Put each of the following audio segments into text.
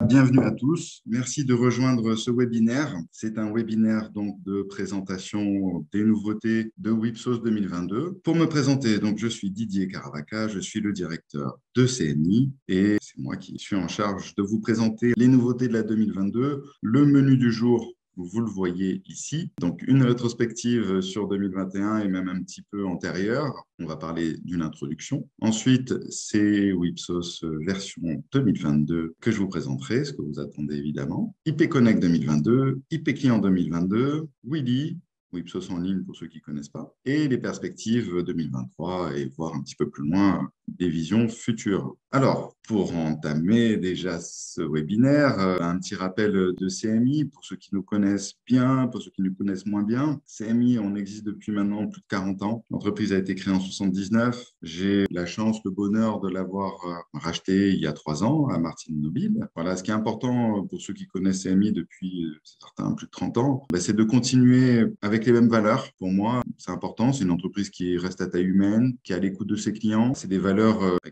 Bienvenue à tous. Merci de rejoindre ce webinaire. C'est un webinaire donc de présentation des nouveautés de Wipsos 2022. Pour me présenter, donc je suis Didier Caravaca, je suis le directeur de CMI et c'est moi qui suis en charge de vous présenter les nouveautés de la 2022. Le menu du jour, vous le voyez ici. Donc, une rétrospective sur 2021 et même un petit peu antérieure. On va parler d'une introduction. Ensuite, c'est Wipsos version 2022 que je vous présenterai, ce que vous attendez évidemment. IP Connect 2022, IP Client 2022, Willy, Wipsos en ligne pour ceux qui ne connaissent pas, et les perspectives 2023 et voir un petit peu plus loin des visions futures. Alors, pour entamer déjà ce webinaire, un petit rappel de CMI pour ceux qui nous connaissent bien, pour ceux qui nous connaissent moins bien. CMI, on existe depuis maintenant plus de 40 ans. L'entreprise a été créée en 79. J'ai la chance, le bonheur de l'avoir racheté il y a 3 ans à Martine Nobile. Voilà, ce qui est important pour ceux qui connaissent CMI depuis certains plus de 30 ans, c'est de continuer avec les mêmes valeurs. Pour moi, c'est important. C'est une entreprise qui reste à taille humaine, qui est à l'écoute de ses clients. C'est des valeurs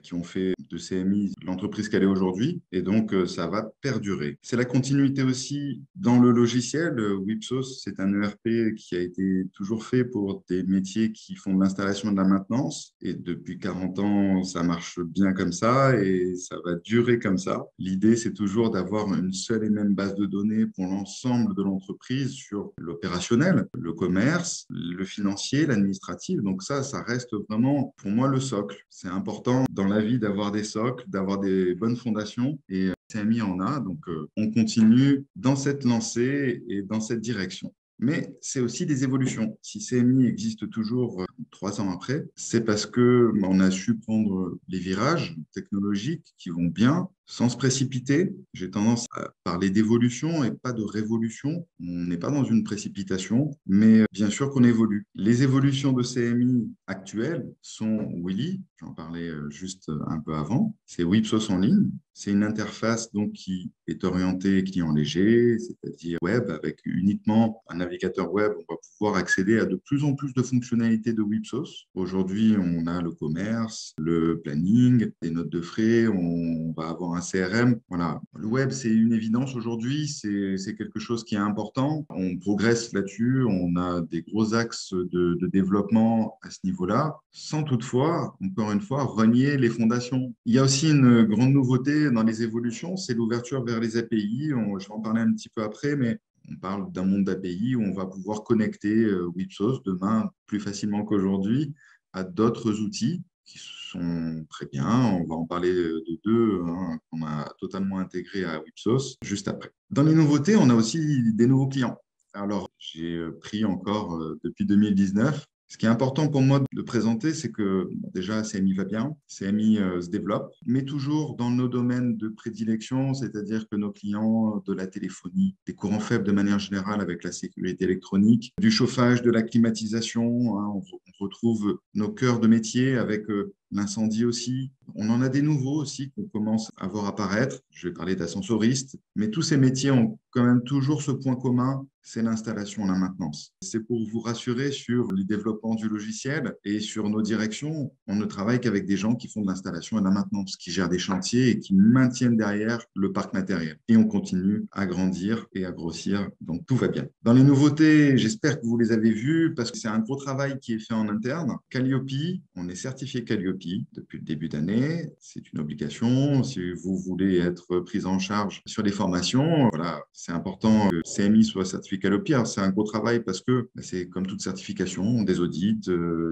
qui ont fait de CMI l'entreprise qu'elle est aujourd'hui. Et donc, ça va perdurer. C'est la continuité aussi dans le logiciel. Wipsos, c'est un ERP qui a été toujours fait pour des métiers qui font de l'installation et de la maintenance. Et depuis 40 ans, ça marche bien comme ça et ça va durer comme ça. L'idée, c'est toujours d'avoir une seule et même base de données pour l'ensemble de l'entreprise sur l'opérationnel, le commerce, le financier, l'administratif. Donc ça reste vraiment pour moi le socle. C'est important dans la vie d'avoir des socles, d'avoir des bonnes fondations et CMI en a. Donc on continue dans cette lancée et dans cette direction. Mais c'est aussi des évolutions. Si CMI existe toujours 3 ans après, c'est parce que on a su prendre les virages technologiques qui vont bien, sans se précipiter. J'ai tendance à parler d'évolution et pas de révolution. On n'est pas dans une précipitation, mais bien sûr qu'on évolue. Les évolutions de CMI actuelles sont Willy, j'en parlais juste un peu avant, c'est Wipsos en ligne. C'est une interface donc qui est orientée client léger, c'est-à-dire web, avec uniquement un navigateur web. On va pouvoir accéder à de plus en plus de fonctionnalités de Wipsos. Aujourd'hui, on a le commerce, le planning, des notes de frais, on va avoir un CRM. Voilà. Le web, c'est une évidence aujourd'hui, c'est quelque chose qui est important. On progresse là-dessus, on a des gros axes de développement à ce niveau-là, sans toutefois, encore une fois, renier les fondations. Il y a aussi une grande nouveauté dans les évolutions, c'est l'ouverture vers les API. Je vais en parler un petit peu après, mais on parle d'un monde d'API où on va pouvoir connecter Wipsos demain plus facilement qu'aujourd'hui à d'autres outils qui sont très bien. On va en parler de deux qu'on a totalement intégrés à Wipsos juste après. Dans les nouveautés, on a aussi des nouveaux clients. Alors, j'ai pris encore depuis 2019. Ce qui est important pour moi de présenter, c'est que déjà, CMI va bien, CMI se développe, mais toujours dans nos domaines de prédilection, c'est-à-dire que nos clients de la téléphonie, des courants faibles de manière générale avec la sécurité électronique, du chauffage, de la climatisation, on retrouve nos cœurs de métier avec l'incendie aussi. On en a des nouveaux aussi qu'on commence à voir apparaître. Je vais parler d'ascensoristes, mais tous ces métiers ont quand même toujours ce point commun, c'est l'installation et la maintenance. C'est pour vous rassurer sur le développement du logiciel et sur nos directions. On ne travaille qu'avec des gens qui font de l'installation et de la maintenance, qui gèrent des chantiers et qui maintiennent derrière le parc matériel. Et on continue à grandir et à grossir, donc tout va bien. Dans les nouveautés, j'espère que vous les avez vues parce que c'est un gros travail qui est fait en interne. Calliope, on est certifié Calliope depuis le début d'année. C'est une obligation. Si vous voulez être pris en charge sur les formations, voilà, c'est important que CMI soit certifié Calliope. Alors, c'est un gros travail parce que c'est comme toute certification, des audits,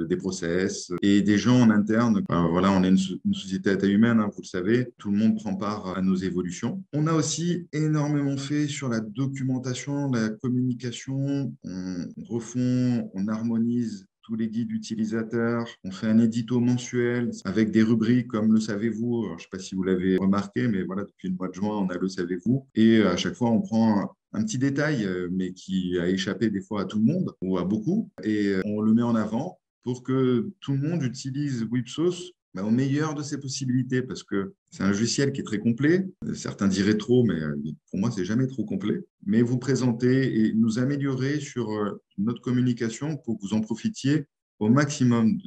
des process et des gens en interne. Voilà, on est une société à taille humaine, vous le savez. Tout le monde prend part à nos évolutions. On a aussi énormément fait sur la documentation, la communication. On refond, on harmonise tous les guides utilisateurs. On fait un édito mensuel avec des rubriques comme le savez-vous. Je ne sais pas si vous l'avez remarqué, mais voilà, depuis le mois de juin, on a le savez-vous. Et à chaque fois, on prend un petit détail, mais qui a échappé des fois à tout le monde ou à beaucoup, et on le met en avant pour que tout le monde utilise Wipsos au meilleur de ses possibilités, parce que c'est un logiciel qui est très complet. Certains diraient trop, mais pour moi, c'est jamais trop complet. Mais vous présenter et nous améliorer sur notre communication pour que vous en profitiez au maximum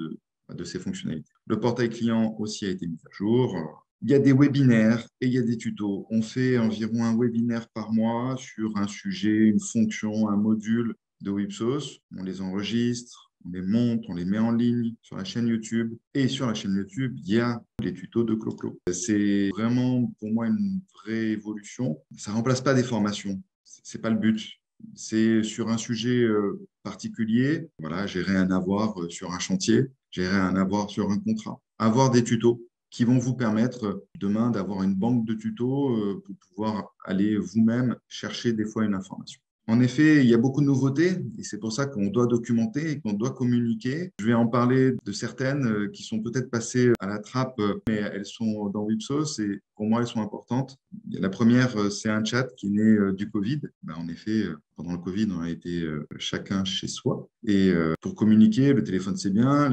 de ces fonctionnalités. Le portail client aussi a été mis à jour. Il y a des webinaires et il y a des tutos. On fait environ un webinaire par mois sur un sujet, une fonction, un module de Wipsos. On les enregistre, on les monte, on les met en ligne sur la chaîne YouTube. Et sur la chaîne YouTube, il y a les tutos de Clo-Clo. C'est vraiment pour moi une vraie évolution. Ça ne remplace pas des formations. Ce n'est pas le but. C'est sur un sujet particulier. Voilà, gérer un avoir sur un chantier, gérer un avoir sur un contrat. Avoir des tutos qui vont vous permettre demain d'avoir une banque de tutos pour pouvoir aller vous-même chercher des fois une information. En effet, il y a beaucoup de nouveautés et c'est pour ça qu'on doit documenter et qu'on doit communiquer. Je vais en parler de certaines qui sont peut-être passées à la trappe, mais elles sont dans Wipsos et pour moi, elles sont importantes. La première, c'est un chat qui est né du Covid. Ben, en effet, pendant le Covid, on a été chacun chez soi. Et pour communiquer, le téléphone, c'est bien,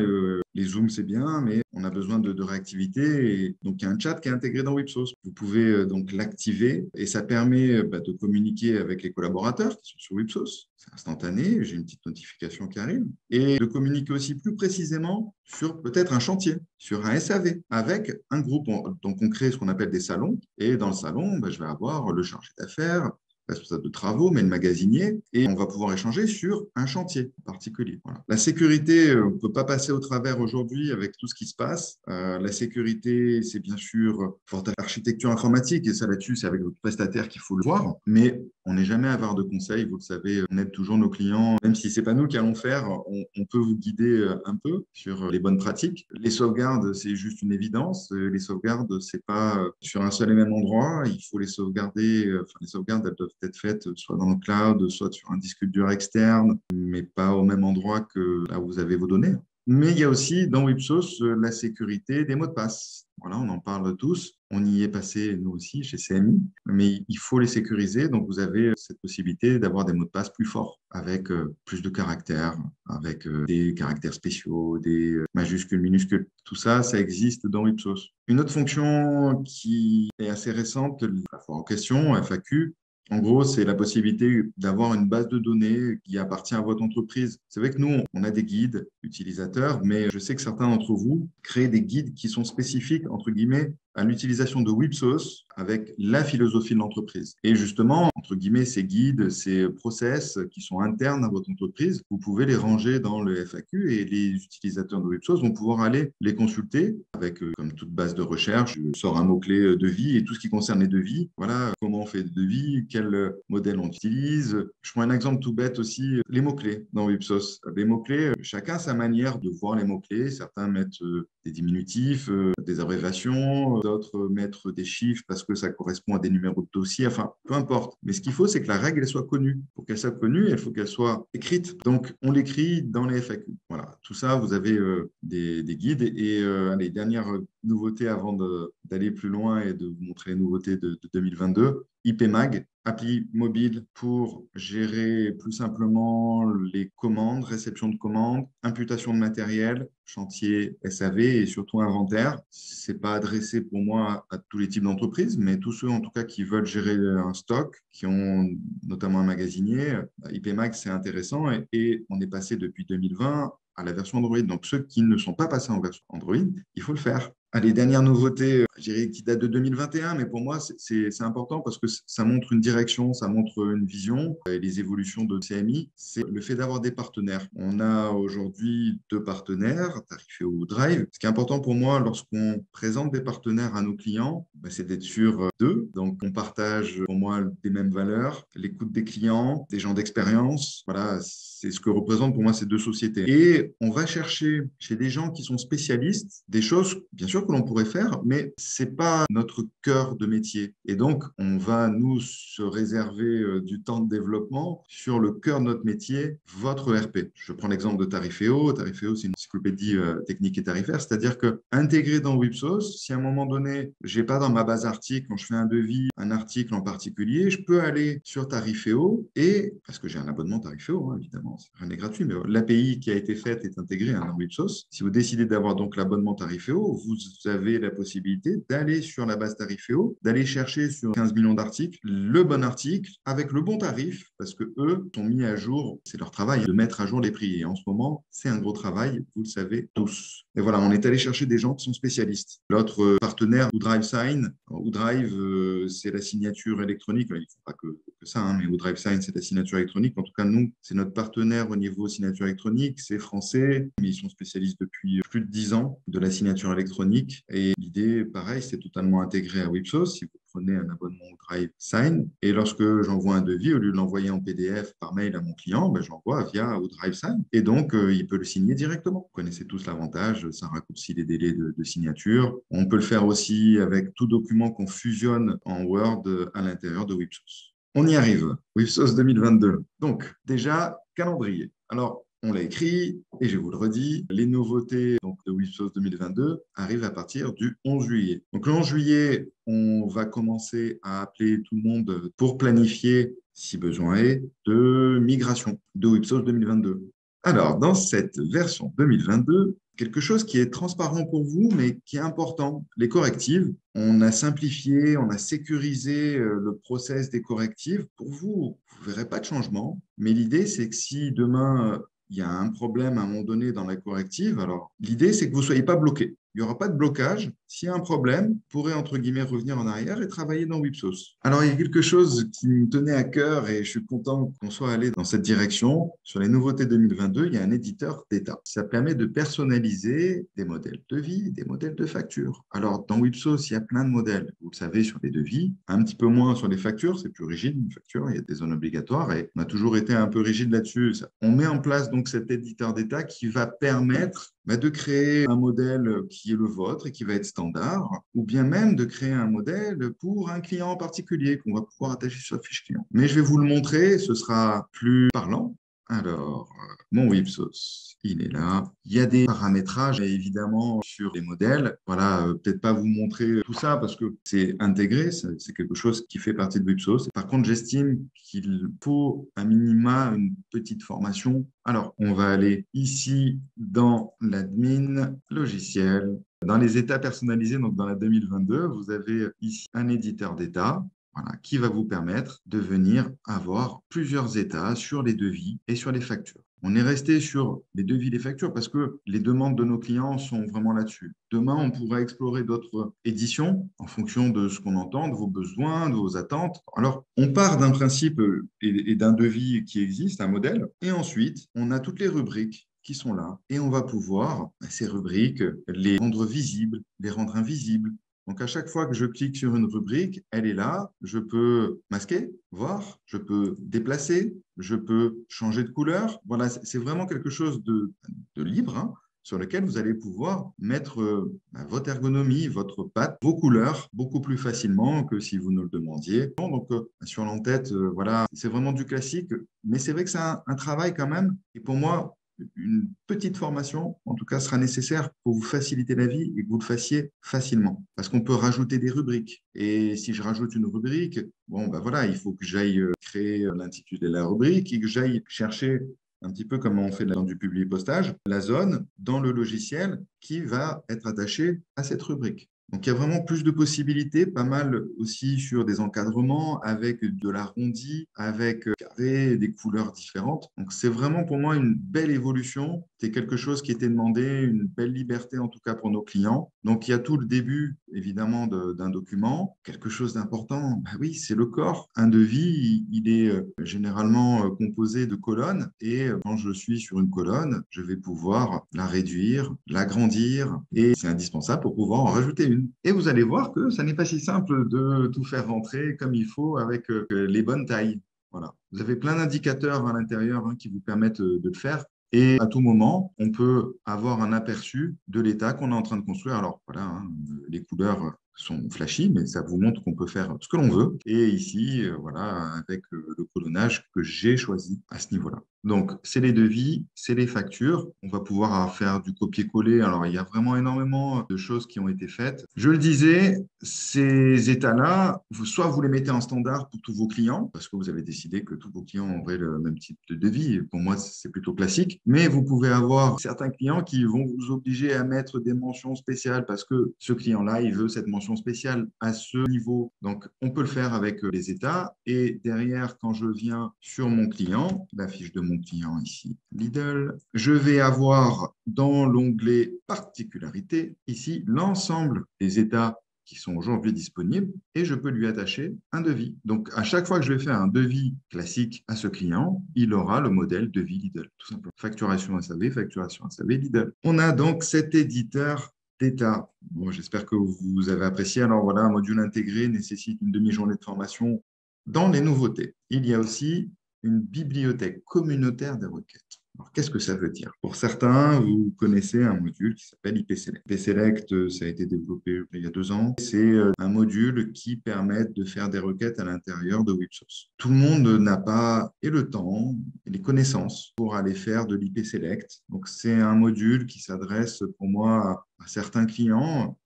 les Zooms, c'est bien, mais on a besoin de réactivité. Et donc, il y a un chat qui est intégré dans Wipsos. Vous pouvez donc l'activer et ça permet de communiquer avec les collaborateurs qui sont sur Wipsos. C'est instantané, j'ai une petite notification qui arrive. Et de communiquer aussi plus précisément sur peut-être un chantier, sur un SAV, avec un groupe. Donc, on crée ce qu'on appelle des salons. Et dans le salon, je vais avoir le chargé d'affaires, responsable de travaux, mais le magasinier, et on va pouvoir échanger sur un chantier en particulier. Voilà. La sécurité, on ne peut pas passer au travers aujourd'hui avec tout ce qui se passe. La sécurité, c'est bien sûr forte architecture informatique, et ça là-dessus, c'est avec votre prestataire qu'il faut le voir, mais on n'est jamais avare de conseils, vous le savez, on aide toujours nos clients, même si ce n'est pas nous qui allons faire, on peut vous guider un peu sur les bonnes pratiques. Les sauvegardes, c'est juste une évidence. Les sauvegardes, ce n'est pas sur un seul et même endroit, il faut les sauvegarder, enfin les sauvegardes, elles doivent être faites soit dans le cloud, soit sur un disque dur externe, mais pas au même endroit que là où vous avez vos données. Mais il y a aussi dans Wipsos la sécurité des mots de passe. Voilà, on en parle tous. On y est passé, nous aussi, chez CMI, mais il faut les sécuriser. Donc, vous avez cette possibilité d'avoir des mots de passe plus forts, avec plus de caractères, avec des caractères spéciaux, des majuscules, minuscules. Tout ça, ça existe dans Wipsos. Une autre fonction qui est assez récente, la fois en question, FAQ, en gros, c'est la possibilité d'avoir une base de données qui appartient à votre entreprise. C'est vrai que nous, on a des guides utilisateurs, mais je sais que certains d'entre vous créent des guides qui sont spécifiques, entre guillemets, à l'utilisation de Wipsos avec la philosophie de l'entreprise. Et justement, entre guillemets, ces guides, ces process qui sont internes à votre entreprise, vous pouvez les ranger dans le FAQ et les utilisateurs de Wipsos vont pouvoir aller les consulter avec, comme toute base de recherche, je sors un mot-clé devis et tout ce qui concerne les devis. Voilà, comment on fait des devis, quel modèle on utilise. Je prends un exemple tout bête aussi, les mots-clés dans Wipsos. Les mots-clés, chacun a sa manière de voir les mots-clés. Certains mettent des diminutifs, des abréviations, d'autres mettre des chiffres parce que ça correspond à des numéros de dossier, enfin, peu importe. Mais ce qu'il faut, c'est que la règle elle soit connue. Pour qu'elle soit connue, il faut qu'elle soit écrite. Donc, on l'écrit dans les FAQ. Voilà, tout ça, vous avez des guides. Et allez, dernière nouveauté avant d'aller plus loin et de vous montrer les nouveautés de 2022, IPMag, appli mobile pour gérer plus simplement les commandes, réception de commandes, imputation de matériel, chantier SAV et surtout inventaire. Ce n'est pas adressé pour moi à tous les types d'entreprises, mais tous ceux en tout cas qui veulent gérer un stock, qui ont notamment un magasinier. IPMag, c'est intéressant et on est passé depuis 2020 à la version Android. Donc, ceux qui ne sont pas passés en version Android, il faut le faire. Les dernières nouveautés, je dirais qui datent de 2021, mais pour moi, c'est important parce que ça montre une direction, ça montre une vision. Et les évolutions de CMI, c'est le fait d'avoir des partenaires. On a aujourd'hui 2 partenaires, Tariféo ou Drive. Ce qui est important pour moi lorsqu'on présente des partenaires à nos clients, c'est d'être sûr d'eux. Donc, on partage pour moi des mêmes valeurs, l'écoute des clients, des gens d'expérience. Voilà, c'est ce que représentent pour moi ces 2 sociétés. Et on va chercher chez des gens qui sont spécialistes des choses, bien sûr, que l'on pourrait faire, mais ce n'est pas notre cœur de métier. Et donc, on va nous se réserver du temps de développement sur le cœur de notre métier, votre ERP. Je prends l'exemple de Tariféo. Tariféo, c'est une encyclopédie technique et tarifaire, c'est-à-dire que intégré dans Wipsos, si à un moment donné, je n'ai pas dans ma base article, quand je fais un devis, un article en particulier, je peux aller sur Tariféo et, parce que j'ai un abonnement Tariféo, évidemment, rien n'est gratuit, mais l'API qui a été faite est intégrée dans Wipsos. Si vous décidez d'avoir donc l'abonnement Tariféo, vous avez la possibilité d'aller sur la base Tariféo, d'aller chercher sur 15 millions d'articles le bon article avec le bon tarif, parce que eux sont mis à jour, c'est leur travail de mettre à jour les prix. Et en ce moment, c'est un gros travail, vous le savez tous. Et voilà, on est allé chercher des gens qui sont spécialistes. L'autre partenaire, WoodriveSign. WoodRive, c'est la signature électronique. Il ne faut pas que ça, hein, mais WoodriveSign, c'est la signature électronique. En tout cas, nous, c'est notre partenaire au niveau signature électronique. C'est français, mais ils sont spécialistes depuis plus de 10 ans de la signature électronique. Et l'idée, pareil, c'est totalement intégré à Wipsos. Si vous prenez un abonnement WoodriveSign, et lorsque j'envoie un devis, au lieu de l'envoyer en PDF par mail à mon client, ben, j'envoie via WoodriveSign. Et donc, il peut le signer directement. Vous connaissez tous l'avantage, ça raccourcit les délais de signature. On peut le faire aussi avec tout document qu'on fusionne en Word à l'intérieur de Wipsos. On y arrive, Wipsos 2022. Donc, déjà, calendrier. Alors, on l'a écrit et je vous le redis, les nouveautés donc, de Wipsos 2022 arrivent à partir du 11 juillet. Donc, le 11 juillet, on va commencer à appeler tout le monde pour planifier, si besoin est, de migration de Wipsos 2022. Alors, dans cette version 2022, quelque chose qui est transparent pour vous, mais qui est important, les correctives. On a simplifié, on a sécurisé le process des correctives. Pour vous, vous ne verrez pas de changement, mais l'idée, c'est que si demain, il y a un problème à un moment donné dans la corrective, alors l'idée, c'est que vous ne soyez pas bloqué. Il n'y aura pas de blocage. S'il y a un problème, vous pourrez, entre guillemets, revenir en arrière et travailler dans Wipsos. Alors, il y a quelque chose qui me tenait à cœur et je suis content qu'on soit allé dans cette direction. Sur les nouveautés 2022, il y a un éditeur d'état. Ça permet de personnaliser des modèles de devis, des modèles de factures. Alors, dans Wipsos, il y a plein de modèles. Vous le savez, sur les devis, un petit peu moins sur les factures. C'est plus rigide, une facture, il y a des zones obligatoires et on a toujours été un peu rigide là-dessus. On met en place donc cet éditeur d'état qui va permettre de créer un modèle qui est le vôtre et qui va être standard, ou bien même de créer un modèle pour un client en particulier qu'on va pouvoir attacher sur la fiche client. Mais je vais vous le montrer, ce sera plus parlant. Alors, mon Wipsos, il est là. Il y a des paramétrages, évidemment, sur les modèles. Voilà, peut-être pas vous montrer tout ça parce que c'est intégré, c'est quelque chose qui fait partie de Wipsos. Par contre, j'estime qu'il faut un minima une petite formation. Alors, on va aller ici dans l'admin logiciel. Dans les états personnalisés, donc dans la 2022, vous avez ici un éditeur d'état. Voilà, qui va vous permettre de venir avoir plusieurs états sur les devis et sur les factures. On est resté sur les devis et les factures parce que les demandes de nos clients sont vraiment là-dessus. Demain, on pourra explorer d'autres éditions en fonction de ce qu'on entend, de vos besoins, de vos attentes. Alors, on part d'un principe et d'un devis qui existe, un modèle, et ensuite, on a toutes les rubriques qui sont là et on va pouvoir, ces rubriques, les rendre visibles, les rendre invisibles. Donc, à chaque fois que je clique sur une rubrique, elle est là. Je peux masquer, voir, je peux déplacer, je peux changer de couleur. Voilà, c'est vraiment quelque chose de libre, hein, sur lequel vous allez pouvoir mettre votre ergonomie, votre patte, vos couleurs beaucoup plus facilement que si vous ne le demandiez. Donc, sur l'entête, voilà, c'est vraiment du classique, mais c'est vrai que c'est un travail quand même. Et pour moi, une petite formation, en tout cas, sera nécessaire pour vous faciliter la vie et que vous le fassiez facilement. Parce qu'on peut rajouter des rubriques. Et si je rajoute une rubrique, bon, ben voilà, il faut que j'aille créer l'intitulé de la rubrique et que j'aille chercher un petit peu comme on fait dans du publi-postage, la zone dans le logiciel qui va être attachée à cette rubrique. Donc, il y a vraiment plus de possibilités, pas mal aussi sur des encadrements avec de l'arrondi, avec carré, des couleurs différentes. Donc, c'est vraiment pour moi une belle évolution. C'est quelque chose qui était demandé, une belle liberté en tout cas pour nos clients. Donc, il y a tout le début, évidemment, d'un document. Quelque chose d'important, bah oui, c'est le corps. Un devis, il est généralement composé de colonnes et quand je suis sur une colonne, je vais pouvoir la réduire, l'agrandir et c'est indispensable pour pouvoir en rajouter une. Et vous allez voir que ça n'est pas si simple de tout faire rentrer comme il faut avec les bonnes tailles. Voilà. Vous avez plein d'indicateurs à l'intérieur qui vous permettent de le faire. Et à tout moment, on peut avoir un aperçu de l'état qu'on est en train de construire. Alors voilà, les couleurs sont flashy, mais ça vous montre qu'on peut faire ce que l'on veut. Et ici, voilà, avec le colonnage que j'ai choisi à ce niveau-là. Donc, c'est les devis, c'est les factures. On va pouvoir faire du copier-coller. Alors, il y a vraiment énormément de choses qui ont été faites. Je le disais, ces états-là, soit vous les mettez en standard pour tous vos clients, parce que vous avez décidé que tous vos clients auraient le même type de devis. Pour moi, c'est plutôt classique. Mais vous pouvez avoir certains clients qui vont vous obliger à mettre des mentions spéciales parce que ce client-là, il veut cette mention spéciale à ce niveau. Donc, on peut le faire avec les états. Et derrière, quand je viens sur mon client, la fiche de mon client ici, Lidl, je vais avoir dans l'onglet particularités, ici, l'ensemble des états qui sont aujourd'hui disponibles et je peux lui attacher un devis. Donc, à chaque fois que je vais faire un devis classique à ce client, il aura le modèle devis Lidl, tout simplement. Facturation SAV, Lidl. On a donc cet éditeur d'état. Bon, j'espère que vous avez apprécié. Alors voilà, un module intégré nécessite une demi-journée de formation. Dans les nouveautés, il y a aussi une bibliothèque communautaire des requêtes. Alors, qu'est-ce que ça veut dire? Pour certains, vous connaissez un module qui s'appelle IPSelect. IPSelect, ça a été développé il y a 2 ans. C'est un module qui permet de faire des requêtes à l'intérieur de WebSource. Tout le monde n'a pas et le temps et les connaissances pour aller faire de l'IPSelect. Donc, c'est un module qui s'adresse pour moi à certains clients.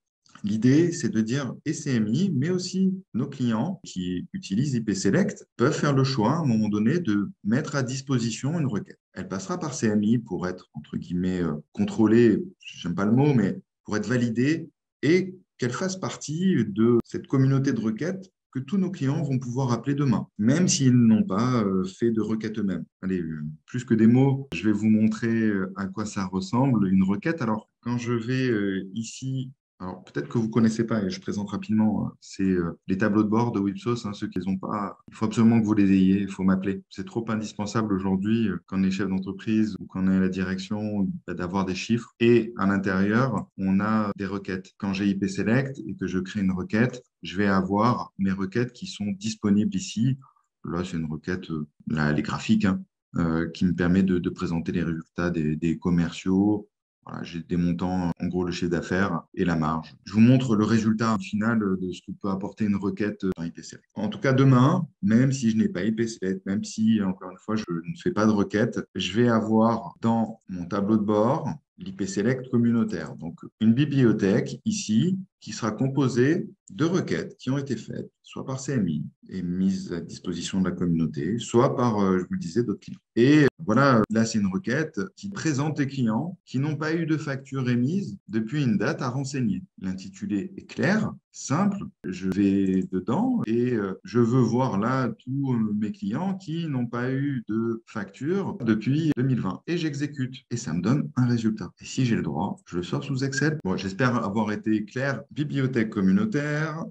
L'idée, c'est de dire, et CMI, mais aussi nos clients qui utilisent IP Select peuvent faire le choix à un moment donné de mettre à disposition une requête. Elle passera par CMI pour être, entre guillemets, contrôlée, j'aime pas le mot, mais pour être validée et qu'elle fasse partie de cette communauté de requêtes que tous nos clients vont pouvoir appeler demain, même s'ils n'ont pas fait de requête eux-mêmes. Allez, plus que des mots, je vais vous montrer à quoi ça ressemble, une requête. Alors, quand je vais ici alors, peut-être que vous ne connaissez pas, et je présente rapidement, c'est les tableaux de bord de Wipsos, ceux qui les ont pas, il faut absolument que vous les ayez, il faut m'appeler. C'est trop indispensable aujourd'hui, quand on est chef d'entreprise ou quand on est à la direction, d'avoir des chiffres. Et à l'intérieur, on a des requêtes. Quand j'ai IP Select et que je crée une requête, je vais avoir mes requêtes qui sont disponibles ici. Là, c'est une requête, là, elle est graphique, hein, qui me permet de présenter les résultats des commerciaux. Voilà, j'ai des montants, en gros le chiffre d'affaires et la marge. Je vous montre le résultat final de ce que peut apporter une requête dans IPSelect. En tout cas, demain, même si je n'ai pas IPSelect, même si, encore une fois, je ne fais pas de requête, je vais avoir dans mon tableau de bord l'IPSelect communautaire. Donc, une bibliothèque ici qui sera composée de requêtes qui ont été faites, soit par CMI et mises à disposition de la communauté, soit par, je vous le disais, d'autres clients. Et voilà, là, c'est une requête qui présente les clients qui n'ont pas eu de facture émise depuis une date à renseigner. L'intitulé est clair, simple. Je vais dedans et je veux voir là tous mes clients qui n'ont pas eu de facture depuis 2020. Et j'exécute et ça me donne un résultat. Et si j'ai le droit, je le sors sous Excel. Bon, j'espère avoir été clair. Bibliothèque communautaire.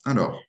Alors,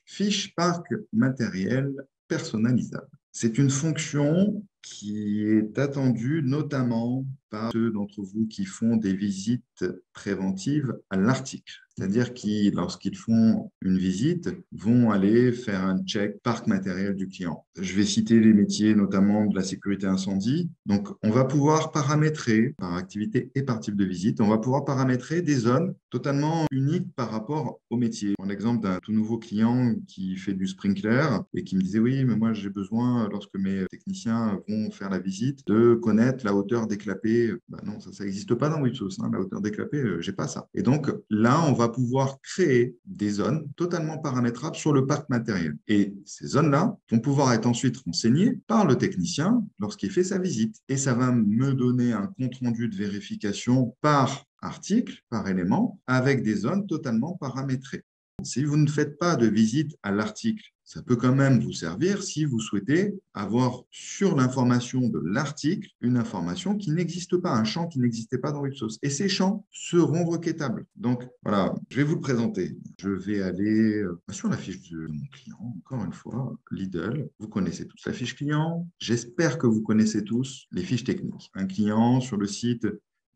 fiche parc matériel personnalisable. C'est une fonction qui est attendue notamment par ceux d'entre vous qui font des visites préventives à l'article. C'est-à-dire qui, lorsqu'ils font une visite, vont aller faire un check parc matériel du client. Je vais citer les métiers notamment de la sécurité incendie. Donc, on va pouvoir paramétrer par activité et par type de visite, on va pouvoir paramétrer des zones totalement uniques par rapport au métier. Un exemple d'un tout nouveau client qui fait du sprinkler et qui me disait oui, mais moi j'ai besoin, lorsque mes techniciens vont faire la visite, de connaître la hauteur des clapets. Ben non, ça n'existe pas dans Wipsos, hein, la hauteur des clapets, j'ai pas ça. Et donc là, on va pouvoir créer des zones totalement paramétrables sur le parc matériel. Et ces zones-là vont pouvoir être ensuite renseignées par le technicien lorsqu'il fait sa visite. Et ça va me donner un compte-rendu de vérification par article, par élément, avec des zones totalement paramétrées. Si vous ne faites pas de visite à l'article, ça peut quand même vous servir si vous souhaitez avoir sur l'information de l'article une information qui n'existe pas, un champ qui n'existait pas dans Wipsos. Et ces champs seront requêtables. Donc voilà, je vais vous le présenter. Je vais aller sur la fiche de mon client, encore une fois, Lidl. Vous connaissez tous la fiche client. J'espère que vous connaissez tous les fiches techniques. Un client sur le site,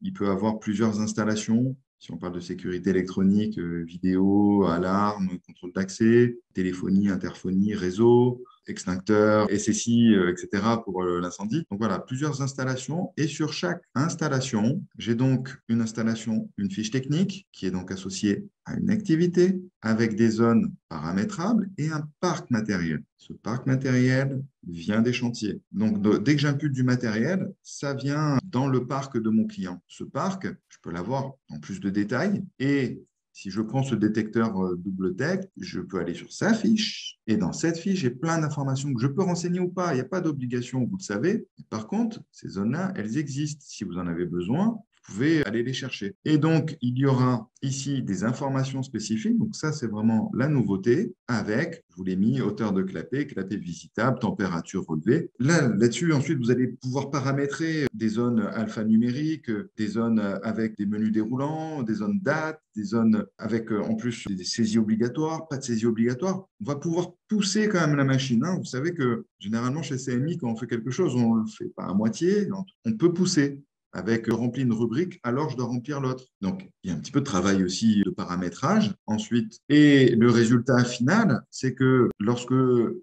il peut avoir plusieurs installations. Si on parle de sécurité électronique, vidéo, alarme, contrôle d'accès, téléphonie, interphonie, réseau, extincteur, SSI, etc. pour l'incendie. Donc voilà, plusieurs installations. Et sur chaque installation, j'ai donc une installation, une fiche technique qui est donc associée à une activité avec des zones paramétrables et un parc matériel. Ce parc matériel vient des chantiers. Donc, dès que j'impute du matériel, ça vient dans le parc de mon client. Ce parc, je peux l'avoir en plus de détails et si je prends ce détecteur double tech, je peux aller sur sa fiche et dans cette fiche, j'ai plein d'informations que je peux renseigner ou pas. Il n'y a pas d'obligation, vous le savez. Par contre, ces zones-là, elles existent. Si vous en avez besoin, vous pouvez aller les chercher. Et donc, il y aura ici des informations spécifiques. Donc, ça, c'est vraiment la nouveauté avec, je vous l'ai mis, hauteur de clapet, clapet visitable, température relevée. Là-dessus, ensuite, vous allez pouvoir paramétrer des zones alphanumériques, des zones avec des menus déroulants, des zones date, des zones avec en plus des saisies obligatoires, pas de saisie obligatoire. On va pouvoir pousser quand même la machine. Hein. Vous savez que généralement, chez CMI, quand on fait quelque chose, on ne le fait pas à moitié. On peut pousser. Avec rempli une rubrique, alors je dois remplir l'autre. Donc, il y a un petit peu de travail aussi de paramétrage ensuite. Et le résultat final, c'est que lorsque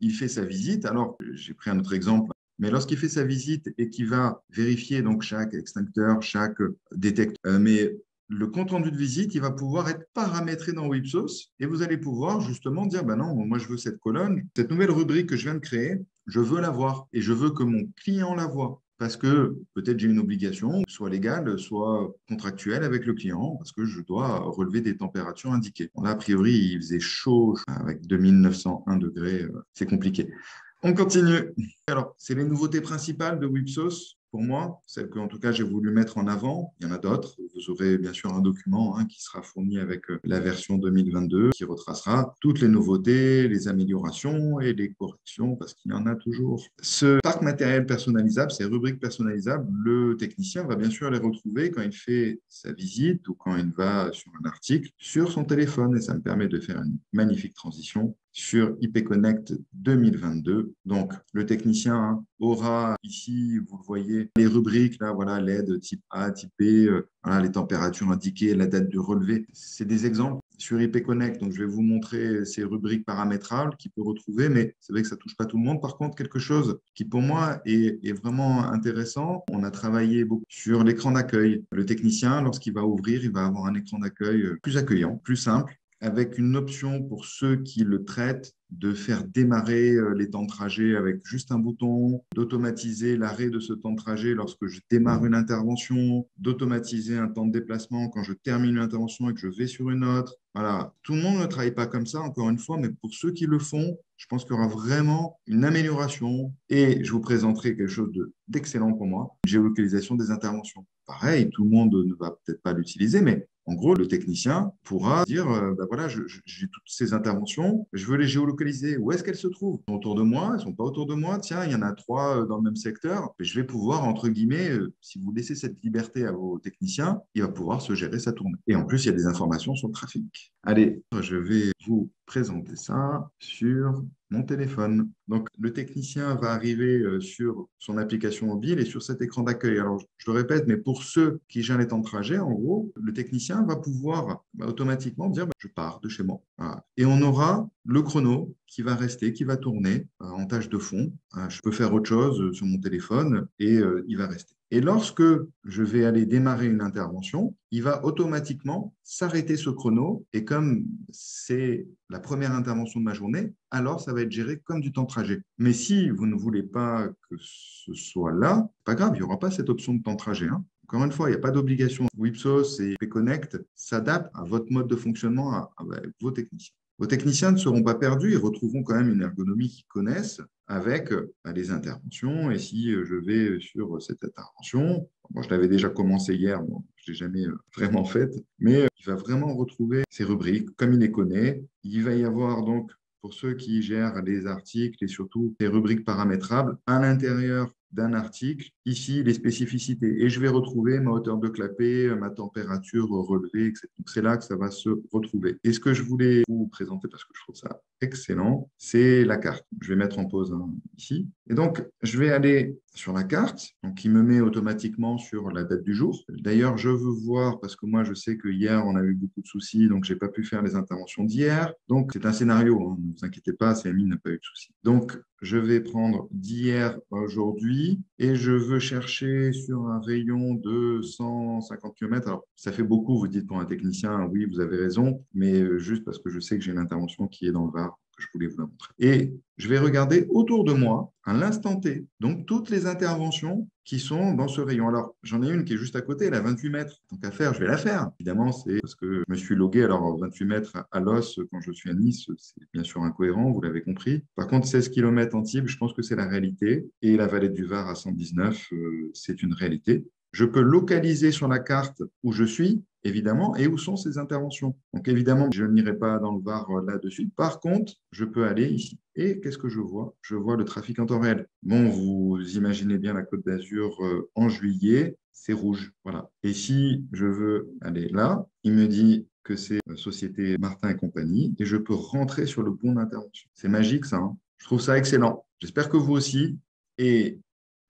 il fait sa visite, alors j'ai pris un autre exemple, mais lorsqu'il fait sa visite et qu'il va vérifier donc chaque extincteur, chaque détecteur, mais le compte-rendu de visite, il va pouvoir être paramétré dans Wipsos et vous allez pouvoir justement dire, ben non, moi je veux cette colonne, cette nouvelle rubrique que je viens de créer, je veux la voir et je veux que mon client la voie. Parce que peut-être j'ai une obligation, soit légale, soit contractuelle avec le client, parce que je dois relever des températures indiquées. Bon, là, a priori, il faisait chaud avec 2901 degrés, c'est compliqué. On continue. Alors, c'est les nouveautés principales de Wipsos pour moi, celles que, en tout cas, j'ai voulu mettre en avant. Il y en a d'autres. Vous aurez bien sûr un document qui sera fourni avec la version 2022 qui retracera toutes les nouveautés, les améliorations et les corrections parce qu'il y en a toujours. Ce parc matériel personnalisable, ces rubriques personnalisables, le technicien va bien sûr les retrouver quand il fait sa visite ou quand il va sur un article sur son téléphone et ça me permet de faire une magnifique transition sur IP Connect 2022. Donc, le technicien aura ici, vous le voyez, les rubriques, là, voilà, LED type A, type B, voilà, les températures indiquées, la date de relevé. C'est des exemples sur IP Connect. Donc, je vais vous montrer ces rubriques paramétrables qu'il peut retrouver, mais c'est vrai que ça ne touche pas tout le monde. Par contre, quelque chose qui, pour moi, est vraiment intéressant, on a travaillé beaucoup sur l'écran d'accueil. Le technicien, lorsqu'il va ouvrir, il va avoir un écran d'accueil plus accueillant, plus simple, avec une option pour ceux qui le traitent de faire démarrer les temps de trajet avec juste un bouton, d'automatiser l'arrêt de ce temps de trajet lorsque je démarre une intervention, d'automatiser un temps de déplacement quand je termine une intervention et que je vais sur une autre. Voilà, tout le monde ne travaille pas comme ça, encore une fois, mais pour ceux qui le font, je pense qu'il y aura vraiment une amélioration et je vous présenterai quelque chose d'excellent pour moi, une géolocalisation des interventions. Pareil, tout le monde ne va peut-être pas l'utiliser, mais en gros, le technicien pourra dire, ben voilà, j'ai toutes ces interventions, je veux les géolocaliser. Où est-ce qu'elles se trouvent? Elles sont autour de moi, elles ne sont pas autour de moi. Tiens, il y en a 3 dans le même secteur. Je vais pouvoir, entre guillemets, si vous laissez cette liberté à vos techniciens, il va pouvoir se gérer sa tournée. Et en plus, il y a des informations sur le trafic. Allez, je vais vous présenter ça sur mon téléphone. Donc, le technicien va arriver sur son application mobile et sur cet écran d'accueil. Alors, je le répète, mais pour ceux qui gèrent les temps de trajet, en gros, le technicien va pouvoir automatiquement dire je pars de chez moi. Voilà. Et on aura le chrono qui va rester, qui va tourner en tâche de fond. Je peux faire autre chose sur mon téléphone et il va rester. Et lorsque je vais aller démarrer une intervention, il va automatiquement s'arrêter ce chrono. Et comme c'est la première intervention de ma journée, alors ça va être géré comme du temps de trajet. Mais si vous ne voulez pas que ce soit là, pas grave, il n'y aura pas cette option de temps de trajet. Hein. Encore une fois, il n'y a pas d'obligation. Wipsos et P-Connect s'adaptent à votre mode de fonctionnement, à vos techniciens. Vos techniciens ne seront pas perdus, ils retrouveront quand même une ergonomie qu'ils connaissent avec les interventions. Et si je vais sur cette intervention, moi je l'avais déjà commencé hier, bon, je ne l'ai jamais vraiment faite, mais il va vraiment retrouver ces rubriques comme il les connaît. Il va y avoir donc, pour ceux qui gèrent les articles et surtout les rubriques paramétrables, à l'intérieur d'un article, ici les spécificités. Et je vais retrouver ma hauteur de clapet, ma température relevée, etc. Donc c'est là que ça va se retrouver. Et ce que je voulais vous présenter, parce que je trouve ça excellent, c'est la carte. Je vais mettre en pause ici. Et donc, je vais aller sur la carte, donc qui me met automatiquement sur la date du jour. D'ailleurs, je veux voir, parce que moi, je sais que hier, on a eu beaucoup de soucis, donc je n'ai pas pu faire les interventions d'hier. Donc, c'est un scénario, hein, ne vous inquiétez pas, CMI n'a pas eu de soucis. Donc, je vais prendre d'hier à aujourd'hui et je veux chercher sur un rayon de 150 km. Alors, ça fait beaucoup, vous dites pour un technicien, oui, vous avez raison, mais juste parce que je sais que j'ai une intervention qui est dans le Var, que je voulais vous la montrer. Et je vais regarder autour de moi, à l'instant T, donc toutes les interventions qui sont dans ce rayon. Alors, j'en ai une qui est juste à côté, elle a 28 mètres. Donc, à faire, je vais la faire. Évidemment, c'est parce que je me suis logué. Alors, 28 mètres à l'os quand je suis à Nice, c'est bien sûr incohérent, vous l'avez compris. Par contre, 16 km Antibes, je pense que c'est la réalité. Et la vallée du Var à 119, c'est une réalité. Je peux localiser sur la carte où je suis, évidemment, et où sont ces interventions. Donc, évidemment, je n'irai pas dans le Var là-dessus. Par contre, je peux aller ici. Et qu'est-ce que je vois? Je vois le trafic en temps réel. Bon, vous imaginez bien la Côte d'Azur en juillet, c'est rouge. Voilà. Et si je veux aller là, il me dit que c'est Société Martin et compagnie, et je peux rentrer sur le bon d'intervention. C'est magique, ça, hein. Je trouve ça excellent. J'espère que vous aussi. Et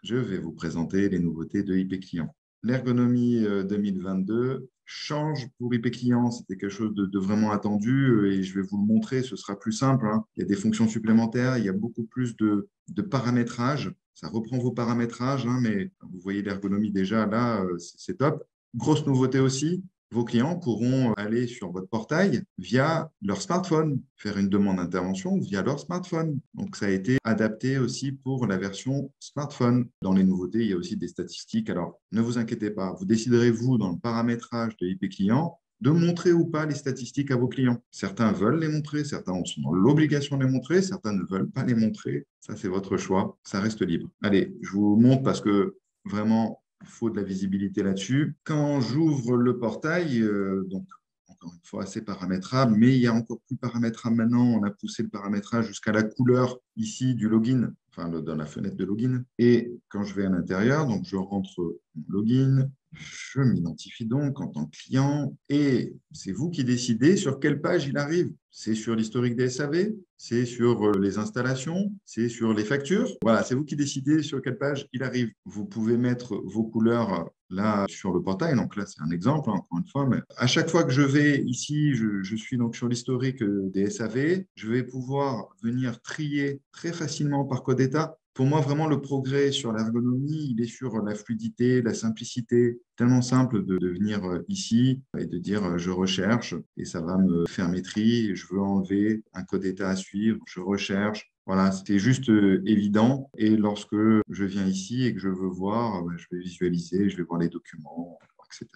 je vais vous présenter les nouveautés de IP Client. L'ergonomie 2022 change pour IP Client. C'était quelque chose de vraiment attendu et je vais vous le montrer. Ce sera plus simple, hein. Il y a des fonctions supplémentaires, il y a beaucoup plus de paramétrage. Ça reprend vos paramétrages, hein, mais vous voyez l'ergonomie déjà là, c'est top. Grosse nouveauté aussi, vos clients pourront aller sur votre portail via leur smartphone, faire une demande d'intervention via leur smartphone. Donc, ça a été adapté aussi pour la version smartphone. Dans les nouveautés, il y a aussi des statistiques. Alors, ne vous inquiétez pas, vous déciderez, vous, dans le paramétrage de IP client, de montrer ou pas les statistiques à vos clients. Certains veulent les montrer, certains sont dans l'obligation de les montrer, certains ne veulent pas les montrer. Ça, c'est votre choix. Ça reste libre. Allez, je vous montre parce que vraiment, il faut de la visibilité là-dessus. Quand j'ouvre le portail, donc encore une fois assez paramétrable, mais il y a encore plus paramétrable maintenant. On a poussé le paramétrage jusqu'à la couleur ici du login, enfin dans la fenêtre de login. Et quand je vais à l'intérieur, donc je rentre mon login, je m'identifie donc en tant que client et c'est vous qui décidez sur quelle page il arrive. C'est sur l'historique des SAV, c'est sur les installations, c'est sur les factures. Voilà, c'est vous qui décidez sur quelle page il arrive. Vous pouvez mettre vos couleurs là sur le portail. Donc là, c'est un exemple, hein, encore une fois. Mais à chaque fois que je vais ici, je suis donc sur l'historique des SAV. Je vais pouvoir venir trier très facilement par code état. Pour moi, vraiment, le progrès sur l'ergonomie, il est sur la fluidité, la simplicité. Tellement simple de venir ici et de dire je recherche et ça va me faire mes tris. Je veux enlever un code état à suivre, je recherche. Voilà, c'était juste évident. Et lorsque je viens ici et que je veux voir, je vais visualiser, je vais voir les documents, etc.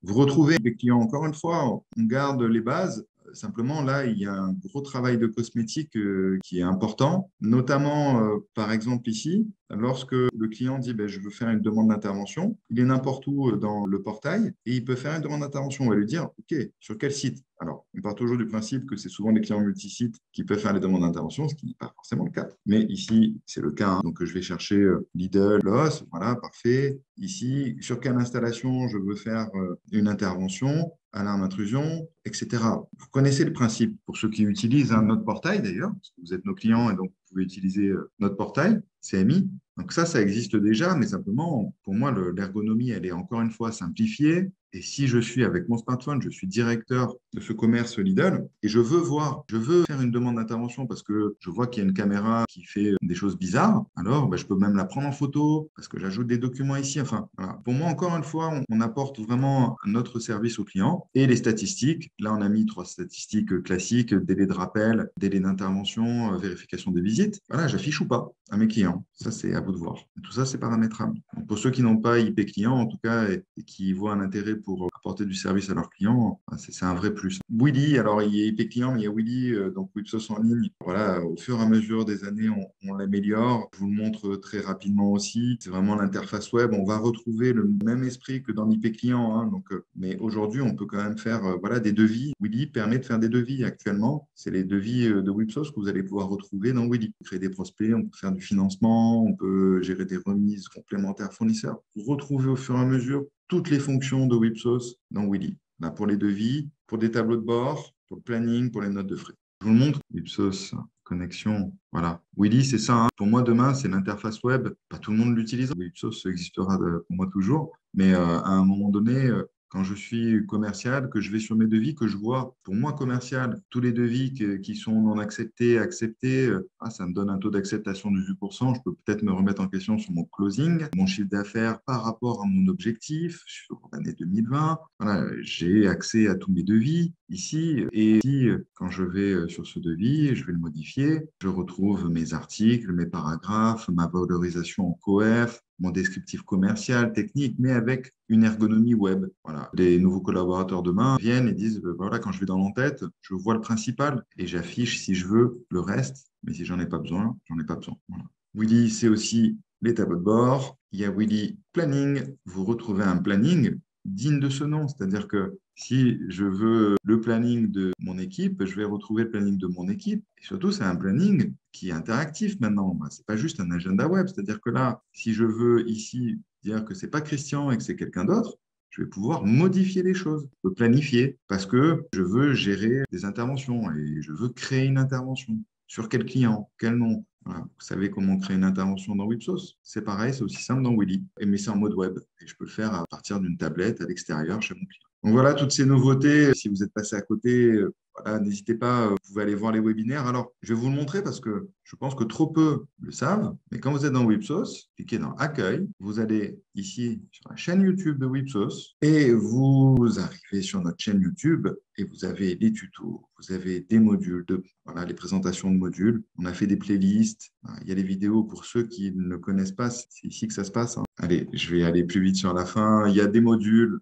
Vous retrouvez les clients, encore une fois, on garde les bases. Simplement, là, il y a un gros travail de cosmétique qui est important, notamment, par exemple, ici, lorsque le client dit je veux faire une demande d'intervention, il est n'importe où dans le portail et il peut faire une demande d'intervention. On va lui dire, OK, sur quel site? Alors, on part toujours du principe que c'est souvent des clients multisites qui peuvent faire les demandes d'intervention, ce qui n'est pas forcément le cas. Mais ici, c'est le cas, hein. Donc, je vais chercher Lidl, Loss, voilà, parfait. Ici, sur quelle installation je veux faire une intervention, alarme intrusion, etc. Vous connaissez le principe pour ceux qui utilisent notre portail d'ailleurs, parce que vous êtes nos clients et donc vous pouvez utiliser notre portail, CMI. Donc ça existe déjà, mais simplement, pour moi, l'ergonomie, elle est encore une fois simplifiée. Et si je suis avec mon smartphone, je suis directeur de ce commerce Lidl et je veux faire une demande d'intervention parce que je vois qu'il y a une caméra qui fait des choses bizarres, alors je peux même la prendre en photo parce que j'ajoute des documents ici. Enfin, voilà. Pour moi, encore une fois, on apporte vraiment notre service au client et les statistiques. Là, on a mis 3 statistiques classiques, délai de rappel, délai d'intervention, vérification des visites. Voilà, j'affiche ou pas à mes clients. Ça, c'est à vous de voir. Et tout ça, c'est paramétrable. Donc, pour ceux qui n'ont pas IP client, en tout cas, et qui voient un intérêt pour apporter du service à leurs clients, c'est un vrai plus. Willy, alors il y a IP client, mais il y a Willy, donc Wipsos en ligne. Voilà, au fur et à mesure des années, on l'améliore. Je vous le montre très rapidement aussi. C'est vraiment l'interface web. On va retrouver le même esprit que dans l'IP client, hein. Donc, mais aujourd'hui, on peut quand même faire voilà, des devis. Willy permet de faire des devis actuellement. C'est les devis de Wipsos que vous allez pouvoir retrouver dans Willy. On peut créer des prospects, on peut faire du financement, on peut gérer des remises complémentaires fournisseurs. Vous retrouvez au fur et à mesure toutes les fonctions de Wipsos dans Willy. Là, pour les devis, pour des tableaux de bord, pour le planning, pour les notes de frais. Je vous le montre. Wipsos, connexion. Voilà. Willy, c'est ça, hein. Pour moi, demain, c'est l'interface web. Pas tout le monde l'utilise. Wipsos existera pour moi toujours. Mais à un moment donné, quand je suis commercial, que je vais sur mes devis, que je vois, pour moi commercial, tous les devis qui sont non acceptés, acceptés, ça me donne un taux d'acceptation de 18%. Je peux peut-être me remettre en question sur mon closing, mon chiffre d'affaires par rapport à mon objectif sur l'année 2020. Voilà, j'ai accès à tous mes devis ici. Et ici, quand je vais sur ce devis, je vais le modifier. Je retrouve mes articles, mes paragraphes, ma valorisation en coef, mon descriptif commercial, technique, mais avec une ergonomie web. Voilà. Les nouveaux collaborateurs demain viennent et disent, voilà, quand je vais dans l'entête, je vois le principal et j'affiche si je veux le reste, mais si j'en ai pas besoin, j'en ai pas besoin. Voilà. Willy, c'est aussi les tableaux de bord. Il y a Willy Planning. Vous retrouvez un planning digne de ce nom, c'est-à-dire que si je veux le planning de mon équipe, je vais retrouver le planning de mon équipe. Et surtout, c'est un planning qui est interactif maintenant. Ce n'est pas juste un agenda web. C'est-à-dire que là, si je veux ici dire que ce n'est pas Christian et que c'est quelqu'un d'autre, je vais pouvoir modifier les choses, je peux planifier parce que je veux gérer des interventions et je veux créer une intervention. Sur quel client, quel nom. Voilà. Vous savez comment créer une intervention dans Wipsos? C'est pareil, c'est aussi simple dans Willy, mais c'est en mode web. Et je peux le faire à partir d'une tablette à l'extérieur chez mon client. Donc voilà, toutes ces nouveautés. Si vous êtes passé à côté, voilà, n'hésitez pas, vous pouvez aller voir les webinaires. Alors, je vais vous le montrer parce que je pense que trop peu le savent. Mais quand vous êtes dans Wipsos, cliquez dans Accueil. Vous allez ici sur la chaîne YouTube de Wipsos et vous arrivez sur notre chaîne YouTube et vous avez des tutos, vous avez des modules, voilà, les présentations de modules. On a fait des playlists. Il y a les vidéos pour ceux qui ne connaissent pas. C'est ici que ça se passe. Allez, je vais aller plus vite sur la fin. Il y a des modules,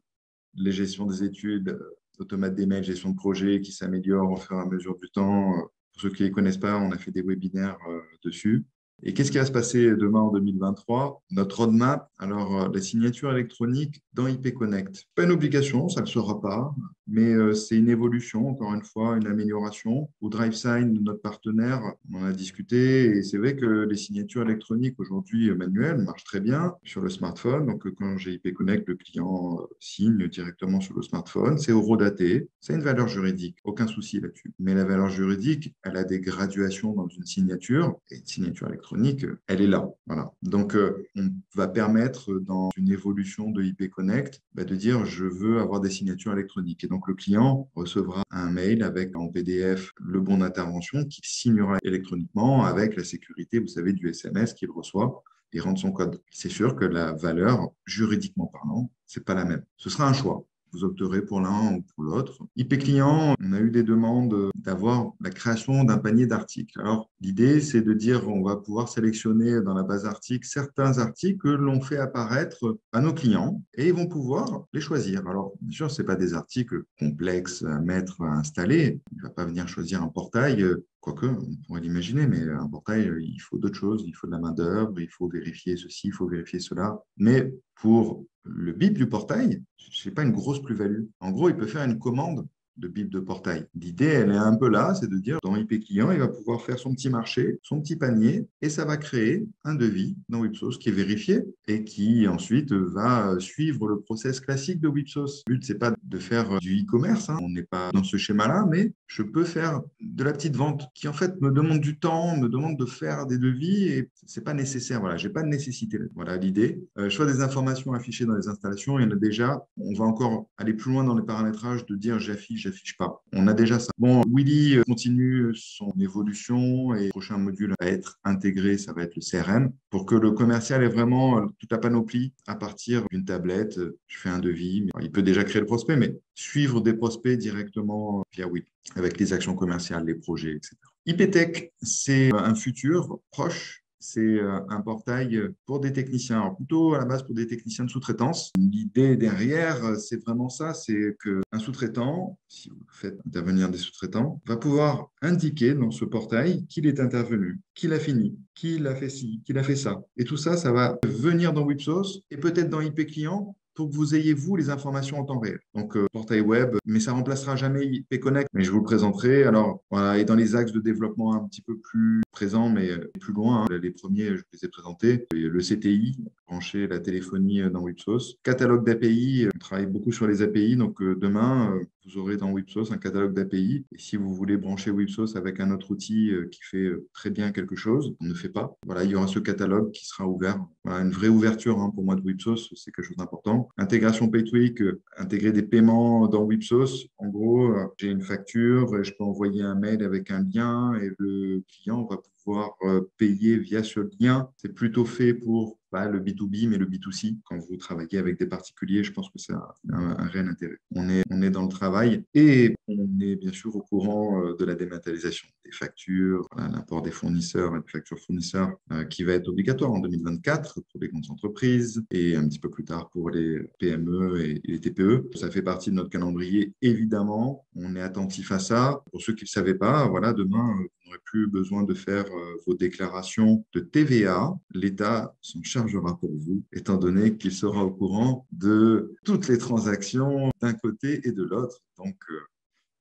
les gestions des études, automate des mails, gestion de projet qui s'améliore au fur et à mesure du temps. Pour ceux qui ne les connaissent pas, on a fait des webinaires dessus. Et qu'est-ce qui va se passer demain en 2023? Notre roadmap, alors la signature électronique dans IP Connect. Pas une obligation, ça ne le sera pas, mais c'est une évolution, encore une fois, une amélioration. Au DriveSign, notre partenaire, on en a discuté et c'est vrai que les signatures électroniques aujourd'hui manuelles marchent très bien sur le smartphone. Donc quand j'ai IP Connect, le client signe directement sur le smartphone. C'est horodaté, c'est une valeur juridique, aucun souci là-dessus. Mais la valeur juridique, elle a des graduations dans une signature et une signature électronique, elle est là. Voilà. Donc on va permettre dans une évolution de IP Connect de dire je veux avoir des signatures électroniques. Et donc le client recevra un mail avec en PDF le bon d'intervention qu'il signera électroniquement avec la sécurité, vous savez, du SMS qu'il reçoit et rentre son code. C'est sûr que la valeur, juridiquement parlant, c'est pas la même. Ce sera un choix. Vous opterez pour l'un ou pour l'autre. IP client, on a eu des demandes d'avoir la création d'un panier d'articles. Alors, l'idée, c'est de dire on va pouvoir sélectionner dans la base articles certains articles que l'on fait apparaître à nos clients et ils vont pouvoir les choisir. Alors, bien sûr, ce n'est pas des articles complexes à mettre, à installer. Il ne va pas venir choisir un portail. Quoique, on pourrait l'imaginer, mais un portail, il faut d'autres choses. Il faut de la main-d'œuvre, il faut vérifier ceci, il faut vérifier cela. Mais pour le BIP du portail, ce n'est pas une grosse plus-value. En gros, il peut faire une commande de BIP de portail. L'idée, elle est un peu là, c'est de dire, dans IP client, il va pouvoir faire son petit marché, son petit panier, et ça va créer un devis dans Wipsos qui est vérifié et qui ensuite va suivre le process classique de Wipsos. Le but, c'est pas de faire du e-commerce, hein. On n'est pas dans ce schéma-là, mais je peux faire de la petite vente qui, en fait, me demande du temps, me demande de faire des devis et c'est pas nécessaire. Voilà, j'ai pas de nécessité. Voilà l'idée. Choix des informations affichées dans les installations, il y en a déjà. On va encore aller plus loin dans les paramétrages de dire j'affiche pas. On a déjà ça. Bon, Willy continue son évolution et le prochain module va être intégré, ça va être le CRM, pour que le commercial ait vraiment toute la panoplie à partir d'une tablette. Je fais un devis, il peut déjà créer le prospect, mais suivre des prospects directement via Willy, avec les actions commerciales, les projets, etc. IPTech, c'est un futur proche. C'est un portail pour des techniciens, alors plutôt à la base pour des techniciens de sous-traitance. L'idée derrière, c'est vraiment ça, c'est qu'un sous-traitant, si vous faites intervenir des sous-traitants, va pouvoir indiquer dans ce portail qu'il est intervenu, qu'il a fini, qu'il a fait ci, qu'il a fait ça. Et tout ça, ça va venir dans Wipsos et peut-être dans IP Client pour que vous ayez, vous, les informations en temps réel. Donc, portail web, mais ça remplacera jamais IP Connect, mais je vous le présenterai. Alors, voilà, et dans les axes de développement un petit peu plus présents, mais plus loin, hein, les premiers, je les ai présentés. Le CTI, brancher la téléphonie dans Wipsos. Catalogue d'API, on travaille beaucoup sur les API, donc demain, vous aurez dans Wipsos un catalogue d'API. Et si vous voulez brancher Wipsos avec un autre outil qui fait très bien quelque chose, on ne fait pas. Voilà, il y aura ce catalogue qui sera ouvert. Voilà, une vraie ouverture pour moi de Wipsos, c'est quelque chose d'important. Intégration Pay2Week, intégrer des paiements dans Wipsos. En gros, j'ai une facture, je peux envoyer un mail avec un lien et le client va pouvoir payer via ce lien. C'est plutôt fait pour pas le B2B, mais le B2C. Quand vous travaillez avec des particuliers, je pense que ça a un réel intérêt. On est dans le travail et on est bien sûr au courant de la dématérialisation des factures, voilà, l'import des fournisseurs et des factures fournisseurs qui va être obligatoire en 2024 pour les grandes entreprises et un petit peu plus tard pour les PME et les TPE. Ça fait partie de notre calendrier, évidemment. On est attentif à ça. Pour ceux qui ne le savaient pas, voilà, demain, vous n'aurez plus besoin de faire vos déclarations de TVA. L'État s'en chargera pour vous, étant donné qu'il sera au courant de toutes les transactions d'un côté et de l'autre. Donc,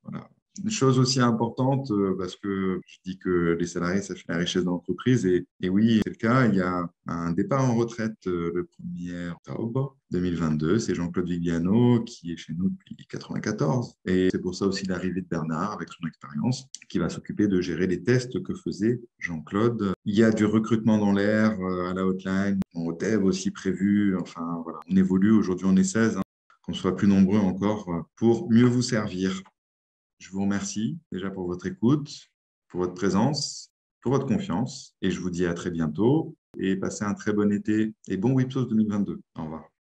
voilà. Une chose aussi importante, parce que je dis que les salariés, ça fait la richesse de l'entreprise, et oui, c'est le cas. Il y a un départ en retraite le 1er octobre 2022. C'est Jean-Claude Viviano qui est chez nous depuis 1994. Et c'est pour ça aussi l'arrivée de Bernard, avec son expérience, qui va s'occuper de gérer les tests que faisait Jean-Claude. Il y a du recrutement dans l'air à la hotline, au dev aussi prévu. Enfin, voilà, on évolue. Aujourd'hui, on est 16, qu'on soit plus nombreux encore pour mieux vous servir. Je vous remercie déjà pour votre écoute, pour votre présence, pour votre confiance et je vous dis à très bientôt et passez un très bon été et bon Wipsos 2022. Au revoir.